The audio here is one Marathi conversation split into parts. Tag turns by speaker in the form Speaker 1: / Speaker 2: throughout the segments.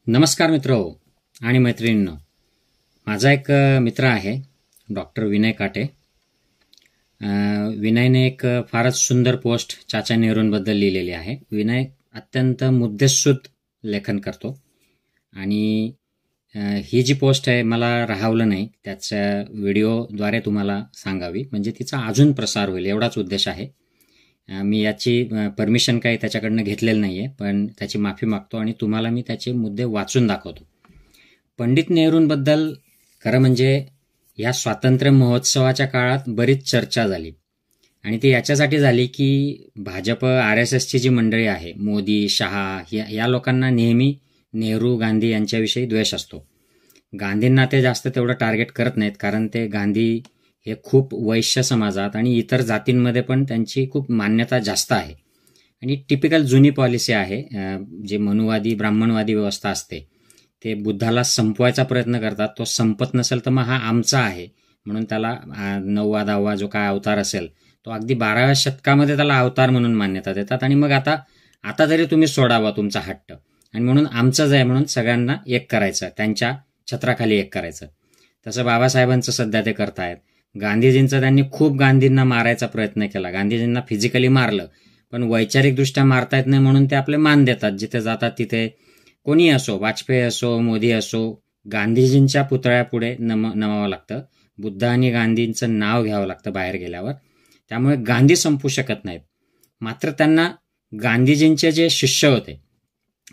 Speaker 1: नमस्कार मित्र आणि मैत्रिणींनो. माझा एक मित्र आहे डॉक्टर विनय काटे. विनयने एक फारच सुंदर पोस्ट चाचा नेहरूंबद्दल लिहिलेली आहे. विनय अत्यंत मुद्देसूद लेखन करतो आणि ही जी पोस्ट आहे मला राहवलं नाही त्याच्या व्हिडिओद्वारे तुम्हाला सांगावी, म्हणजे तिचा अजून प्रसार होईल एवढाच उद्देश आहे. मी याची परमिशन काही त्याच्याकडनं घेतलेलं नाही आहे, पण त्याची माफी मागतो आणि तुम्हाला मी त्याचे मुद्दे वाचून दाखवतो. पंडित नेहरूंबद्दल खरं म्हणजे या स्वातंत्र्य महोत्सवाच्या काळात बरीच चर्चा झाली आणि ती याच्यासाठी झाली की भाजप RSSची जी मंडळी आहे, मोदी, शहा, या लोकांना नेहमी नेहरू गांधी यांच्याविषयी द्वेष असतो. गांधींना ते जास्त तेवढं टार्गेट करत नाहीत, कारण ते गांधी हे खूप वैश्य समाजात आणि इतर जातींमध्ये पण त्यांची खूप मान्यता जास्त आहे आणि टिपिकल जुनी पॉलिसी आहे. जे मनुवादी ब्राह्मणवादी व्यवस्था असते ते बुद्धाला संपवायचा प्रयत्न करतात. तो संपत नसेल तर मग हा आमचा आहे म्हणून त्याला 9वा 10वा जो काय अवतार असेल तो अगदी 12व्या शतकामध्ये त्याला अवतार म्हणून मान्यता देतात आणि मग आता तरी तुम्ही सोडावा तुमचा हट्ट आणि म्हणून आमचंच आहे म्हणून सगळ्यांना एक करायचं, त्यांच्या छत्राखाली एक करायचं. तसं बाबासाहेबांचं सध्या ते करतायत. गांधीजींचं त्यांनी खूप गांधींना मारायचा प्रयत्न केला, गांधीजींना फिजिकली मारलं, पण वैचारिकदृष्ट्या मारता येत नाही म्हणून ते आपले मान देतात. जिथे जातात तिथे कोणी असो, वाजपेयी असो, मोदी असो, गांधीजींच्या पुतळ्यापुढे नमावं लागतं. बुद्ध आणि गांधींचं नाव घ्यावं लागतं बाहेर गेल्यावर. त्यामुळे गांधी संपू शकत नाहीत. मात्र त्यांना गांधीजींचे जे शिष्य होते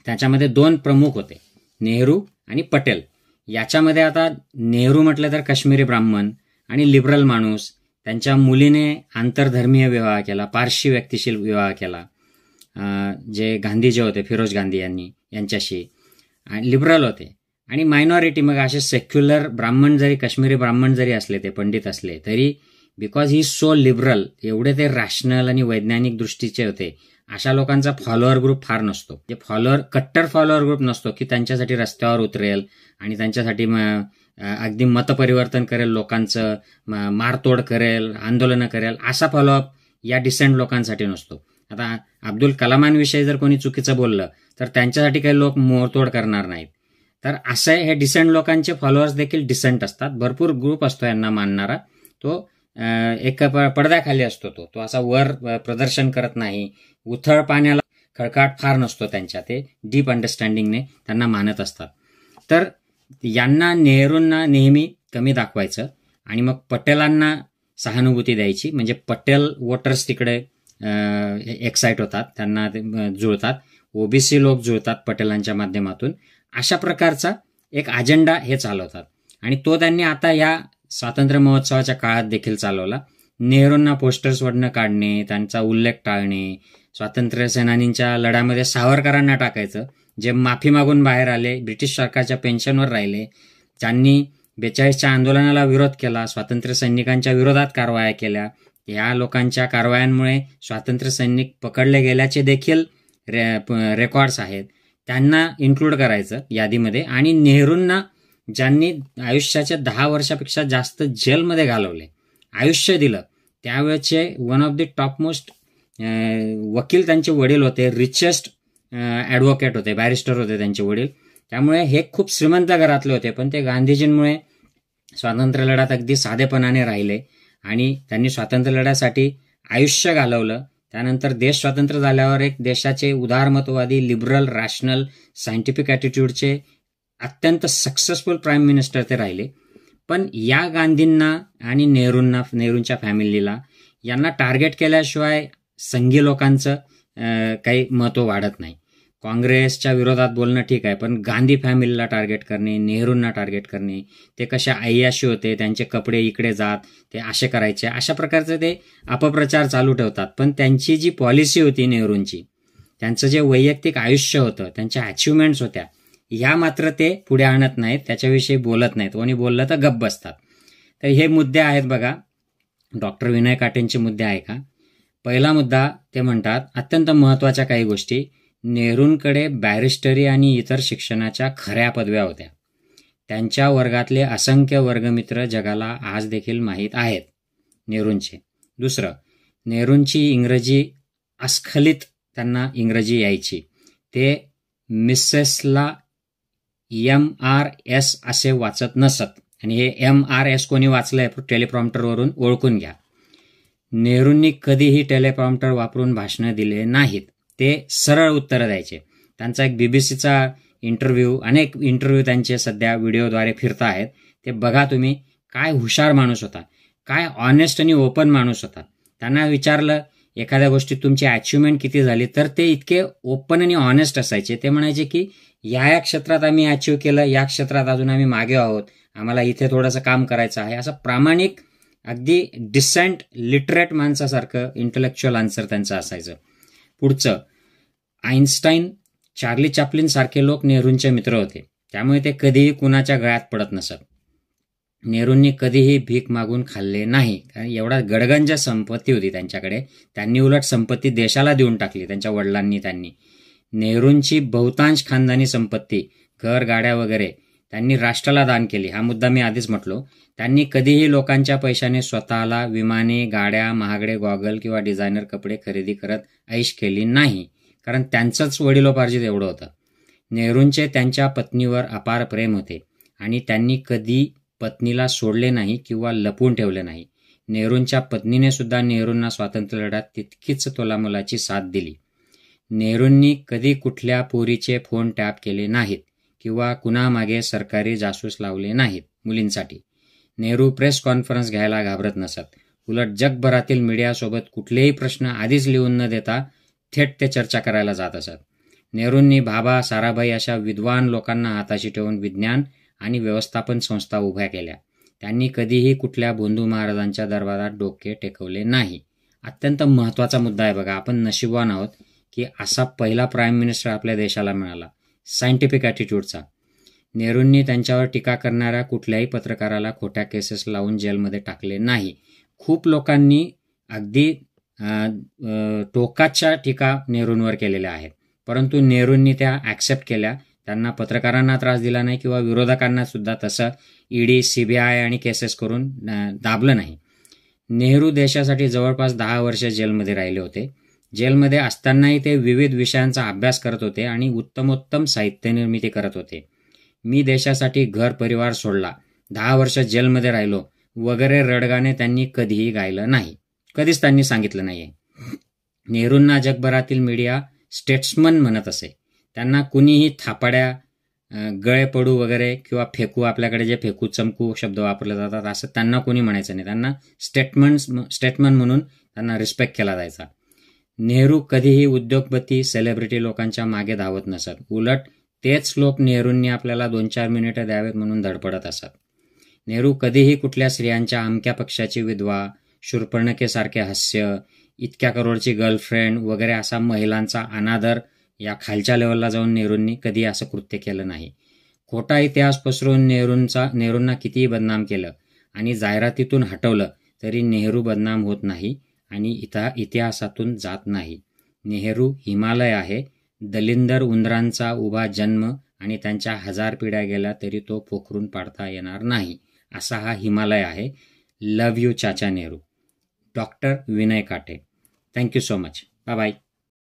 Speaker 1: त्याच्यामध्ये 2 प्रमुख होते, नेहरू आणि पटेल. याच्यामध्ये आता नेहरू म्हटलं तर काश्मीरी ब्राह्मण आणि लिबरल माणूस. त्यांच्या मुलीने आंतरधर्मीय विवाह केला, पारशी व्यक्तीशी विवाह केला, जे गांधी जे होते फिरोज गांधी यांच्याशी. लिबरल होते आणि मायनॉरिटी मग असे सेक्युलर ब्राह्मण जरी, काश्मीरी ब्राह्मण जरी असले, ते पंडित असले तरी बिकॉज ही सो लिबरल, एवढे ते रॅशनल आणि वैज्ञानिक दृष्टीचे होते. अशा लोकांचा फॉलोअर ग्रुप फार नसतो. जे कट्टर फॉलोअर ग्रुप नसतो की त्यांच्यासाठी रस्त्यावर उतरेल आणि त्यांच्यासाठी अगदी मतपरिवर्तन करेल, लोकांचं मारतोड करेल, आंदोलनं करेल. असा फॉलोअप या डिसेंट लोकांसाठी नसतो. आता अब्दुल कलामांविषयी जर कोणी चुकीचं बोललं तर त्यांच्यासाठी काही लोक मोडतोड करणार नाहीत. तर असं हे डिसेंट लोकांचे फॉलोअर्स देखील डिसेंट असतात. भरपूर ग्रुप असतो यांना मानणारा. तो एक पडद्याखाली असतो. तो असा वर प्रदर्शन करत नाही. उथळ पाण्याला खळकाट फार नसतो त्यांच्या. ते डीप अंडरस्टँडिंगने त्यांना मानत असतात. तर यांना नेहरूंना नेहमी कमी दाखवायचं आणि मग पटेलांना सहानुभूती द्यायची. म्हणजे पटेल वोटर्स तिकडे एक्साइट होतात, त्यांना जुळतात. ओबीसी लोक जुळतात पटेलांच्या माध्यमातून. अशा प्रकारचा एक अजेंडा हे चालवतात आणि तो त्यांनी आता या स्वातंत्र्य महोत्सवाच्या काळात देखील चालवला. नेहरूंना पोस्टर्सवरनं काढणे, त्यांचा उल्लेख टाळणे, स्वातंत्र्य सेनानींच्या लढ्यामध्ये सावरकरांना टाकायचं, जे माफी मागून बाहेर आले, ब्रिटिश सरकारच्या पेन्शनवर राहिले, ज्यांनी 42च्या आंदोलनाला विरोध केला, स्वातंत्र्य सैनिकांच्या विरोधात कारवाया केल्या. या लोकांच्या कारवायांमुळे स्वातंत्र्य सैनिक पकडले गेल्याचे देखील रेकॉर्ड्स आहेत. त्यांना इन्क्लूड करायचं यादीमध्ये. आणि नेहरूंना ज्यांनी आयुष्याच्या 10 वर्षापेक्षा जास्त जेलमध्ये घालवले, आयुष्य दिलं, त्यावेळेचे वन ऑफ द टॉपमोस्ट वकील त्यांचे वडील होते, रिचेस्ट ॲडव्होकेट होते, बॅरिस्टर होते त्यांचे वडील. त्यामुळे हे खूप श्रीमंत घरातले होते, पण ते गांधीजींमुळे स्वातंत्र्य लढ्यात अगदी साधेपणाने राहिले आणि त्यांनी स्वातंत्र्य लढ्यासाठी आयुष्य घालवलं. त्यानंतर देश स्वतंत्र झाल्यावर एक देशाचे उदारमतवादी, लिबरल, रॅशनल, सायंटिफिक ॲटिट्यूडचे अत्यंत सक्सेसफुल प्राईम मिनिस्टर ते राहिले. पण या गांधींना आणि नेहरूंच्या फॅमिलीला यांना टार्गेट केल्याशिवाय संघी लोकांचं काही महत्त्व वाढत नाही. काँग्रेसच्या विरोधात बोलणं ठीक आहे, पण गांधी फॅमिलीला टार्गेट करणे, नेहरूंना टार्गेट करणे, ते कशा अय्याशी होते, त्यांचे कपडे इकडे जात, ते असे करायचे, अशा प्रकारचे ते अपप्रचार चालू ठेवतात. पण त्यांची जी पॉलिसी होती नेहरूंची, त्यांचं जे वैयक्तिक आयुष्य होतं, त्यांच्या अचिव्हमेंट्स होत्या, ह्या मात्र ते पुढे आणत नाहीत, त्याच्याविषयी बोलत नाहीत. कोणी बोललं तर गप्प बसतात. तर हे मुद्दे आहेत बघा, डॉक्टर विनय काटेंचे मुद्दे आहे का. पहिला मुद्दा, ते म्हणतात अत्यंत महत्त्वाच्या काही गोष्टी. नेहरूंकडे बॅरिस्टरी आणि इतर शिक्षणाच्या खऱ्या पदव्या होत्या. त्यांच्या वर्गातले असंख्य वर्गमित्र जगाला आज देखील माहीत आहेत नेहरूंचे. दुसरं, नेहरूंची इंग्रजी अस्खलित त्यांना इंग्रजी यायची. ते मिसेसला MRS असे वाचत नसत. आणि हे MRS कोणी वाचलंय टेलिप्रॉम्प्टरवरून ओळखून घ्या. नेहरूंनी कधीही टेलिप्रॉम्प्टर वापरून भाषणं दिले नाहीत. ते सरळ उत्तरं द्यायचे. त्यांचा एक BBCचा इंटरव्ह्यू, अनेक इंटरव्ह्यू त्यांचे सध्या व्हिडिओद्वारे फिरता आहेत. ते बघा तुम्ही. काय हुशार माणूस होता, काय ऑनेस्ट आणि ओपन माणूस होता. त्यांना विचारलं एखाद्या गोष्टीत तुमची अचिव्हमेंट किती झाली, तर ते इतके ओपन आणि ऑनेस्ट असायचे. ते म्हणायचे की या क्षेत्रात आम्ही अचीव्ह केलं, या क्षेत्रात अजून आम्ही मागे आहोत, आम्हाला इथे थोडंसं काम करायचं आहे. असं प्रामाणिक, अगदी डिसेंट, लिटरेट माणसासारखं इंटलेक्च्युअल आन्सर त्यांचं असायचं. पुढचं, आईन्स्टाईन, चार्ली चॅप्लिन सारखे लोक नेहरूंचे मित्र होते. त्यामुळे ते कधीही कुणाच्या गळ्यात पडत नसत. नेहरूंनी कधीही भीक मागून खाल्ले नाही. कारण एवढा गडगंज संपत्ती होती त्यांच्याकडे. त्यांनी उलट संपत्ती देशाला देऊन टाकली, त्यांच्या वडिलांनी. नेहरूंची बहुतांश खानदानी संपत्ती, घर, गाड्या वगैरे त्यांनी राष्ट्राला दान केली. हा मुद्दा मी आधीच म्हटलो. त्यांनी कधीही लोकांच्या पैशाने स्वतःला विमाने, गाड्या, महागडे गॉगल किंवा डिझायनर कपडे खरेदी करत ऐश केली नाही. कारण त्यांचंच वडिलोपार्जित एवढं होतं. नेहरूंचे त्यांच्या पत्नीवर अपार प्रेम होते आणि त्यांनी कधी पत्नीला सोडले नाही किंवा लपवून ठेवले नाही. नेहरूंच्या पत्नीने सुद्धा नेहरूंना स्वातंत्र्य लढ्यात तितकीच तोलामोलाची साथ दिली. नेहरूंनी कधी कुठल्या पोरीचे फोन टॅप केले नाहीत किंवा कुणामागे सरकारी जासूस लावले नाहीत मुलींसाठी. नेहरू प्रेस कॉन्फरन्स घ्यायला घाबरत नसत. उलट जगभरातील मीडियासोबत कुठलेही प्रश्न आधीच लिहून न देता थेट ते चर्चा करायला जात असत. नेहरूंनी भाभा, साराभाई अशा विद्वान लोकांना हाताशी ठेवून विज्ञान आणि व्यवस्थापन संस्था उभ्या केल्या. त्यांनी कधीही कुठल्या भोंदू महाराजांच्या दरबारात डोके टेकवले नाही. अत्यंत महत्त्वाचा मुद्दा आहे बघा. आपण नशीबवान आहोत की असा पहिला प्राईम मिनिस्टर आपल्या देशाला मिळाला, सायंटिफिक ॲटिट्यूडचा. नेहरूंनी त्यांच्यावर टीका करणाऱ्या कुठल्याही पत्रकाराला खोट्या केसेस लावून जेलमध्ये टाकले नाही. खूप लोकांनी अगदी टोकाच्या टीका नेहरूंवर केलेल्या आहेत, परंतु नेहरूंनी त्या ॲक्सेप्ट केल्या. त्यांना पत्रकारांना त्रास दिला नाही किंवा विरोधकांना सुद्धा तसं ED, CBI आणि केसेस करून दाबलं नाही. नेहरू देशासाठी जवळपास 10 वर्ष जेलमध्ये राहिले होते. जेलमध्ये असतानाही ते विविध विषयांचा अभ्यास करत होते आणि उत्तमोत्तम साहित्य निर्मिती करत होते. मी देशासाठी घर परिवार सोडला, 10 वर्ष जेलमध्ये राहिलो वगैरे रडगाणे त्यांनी कधीही गायलं नाही, कधीच त्यांनी सांगितलं नाहीये. नेहरूंना जगभरातील मीडिया स्टेट्समन म्हणत असे. त्यांना कुणीही थापाड्या, गळे पडू वगैरे किंवा फेकू, आपल्याकडे जे फेकू चमकू शब्द वापरले जातात, असं त्यांना कोणी म्हणायचं नाही. त्यांना स्टेटमन म्हणून त्यांना रिस्पेक्ट केला जायचा. नेहरू कधीही उद्योगपती, सेलिब्रिटी लोकांच्या मागे धावत नसत. उलट तेच लोक नेहरूंनी आपल्याला 2-4 मिनिटं द्यावेत म्हणून धडपडत असत. नेहरू कधीही कुठल्या स्त्रियांच्या अमक्या पक्षाची विधवा, शूर्पणखेसारखे हास्य, इतक्या करोडची गर्लफ्रेंड वगैरे असा महिलांचा अनादर या खालच्या लेवलला जाऊन नेहरूंनी कधी असं कृत्य केलं नाही. खोटा इतिहास पसरून नेहरूंना कितीही बदनाम केलं आणि जाहिरातीतून हटवलं तरी नेहरू बदनाम होत नाही आणि इतिहासातून जात नाही. नेहरू हिमालय आहे. दलिंदर उंदरांचा उभा जन्म आणि त्यांच्या 1000 पिढ्या गेल्या तरी तो पोखरून पाडता येणार नाही, असा हा हिमालय आहे. Love you Chacha Nehru. Doctor Vinay Kate. Thank you so much. Bye bye.